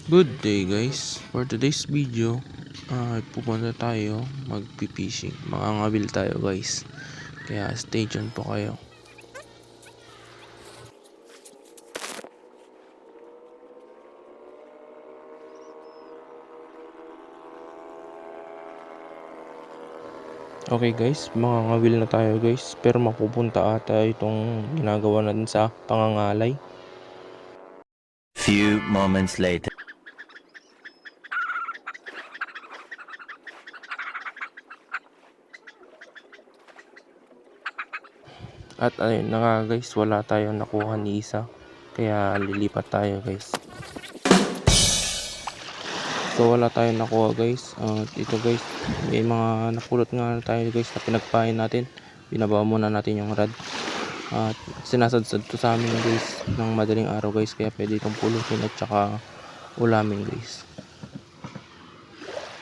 Good day guys, for today's video pupunta tayo magpipishing, mangangabil tayo guys, kaya stay tuned po kayo. Okay guys, mangangabil na tayo guys, pero mapupunta ata itong ginagawa natin sa pangangalay. Few moments later. At ayun na nga guys, wala tayong nakuha ni isa, kaya lilipat tayo guys. So wala tayong nakuha guys. Ito guys, may mga napulot nga tayo guys na pinagpain natin. Binaba muna natin yung rad. At sinasadsad to sa amin guys ng madaling araw guys, kaya pwede itong pulutin at saka ulamin guys.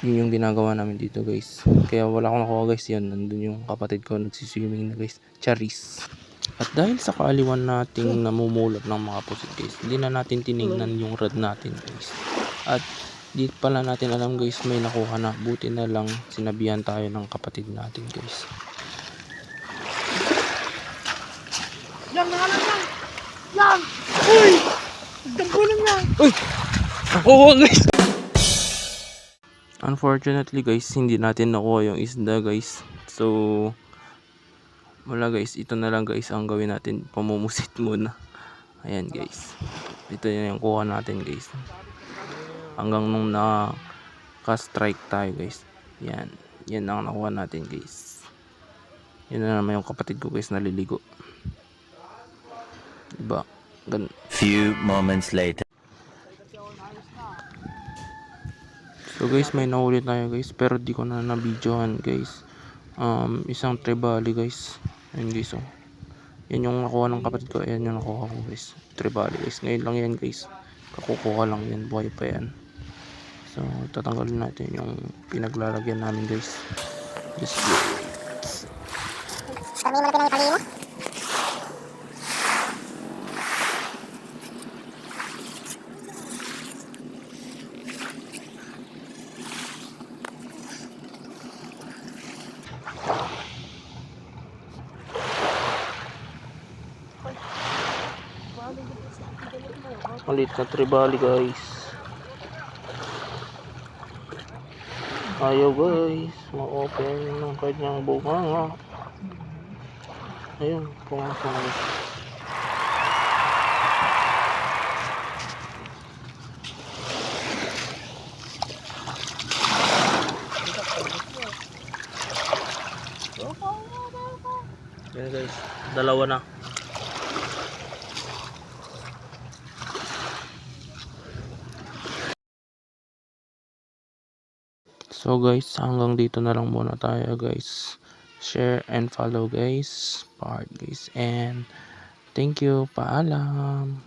Yun yung ginagawa namin dito guys. Kaya wala akong nakuha guys. Yun, nandun yung kapatid ko nagsiswimming na guys. Charis. At dahil sa kaaliwan nating namumulot ng mga pusit guys, hindi na natin tinignan yung rad natin guys. At di pala natin alam guys, may nakuha na. Buti na lang sinabihan tayo ng kapatid natin guys. Yan, nakalap yan! Yan! Uy! Dampo lang yan! Uy! Nakuha guys! Unfortunately guys, hindi natin nakuha yung isda guys. So wala guys, ito na lang guys ang gawin natin, pamumusit muna. Ayan guys, ito yung kuha natin guys, hanggang nung naka-strike tayo guys. Yan ang nakuha natin guys. Yan na naman yung kapatid ko guys, naliligo, diba? Few moments later. So guys, may nahuli tayo guys, pero di ko na na-videohan guys. Isang trevally guys. Ayan guys, oh. Yan yung nakuha ng kapatid ko. Ayan yung nakuha ko guys, trevally guys. Ngayon lang yan guys, kakukuha lang yan, buhay pa yan. So tatanggalin natin yung pinaglalagyan namin guys. Just wait. Sabihin mo na pinang ipali mo? Malit na trevally guys. Ayaw guys ma-open ng kanyang bunganga. Ayun, pumasok guys. Yan guys, dalawa na. So guys, hanggang dito na lang muna tayo guys. Share and follow guys, part guys, and thank you, paalam.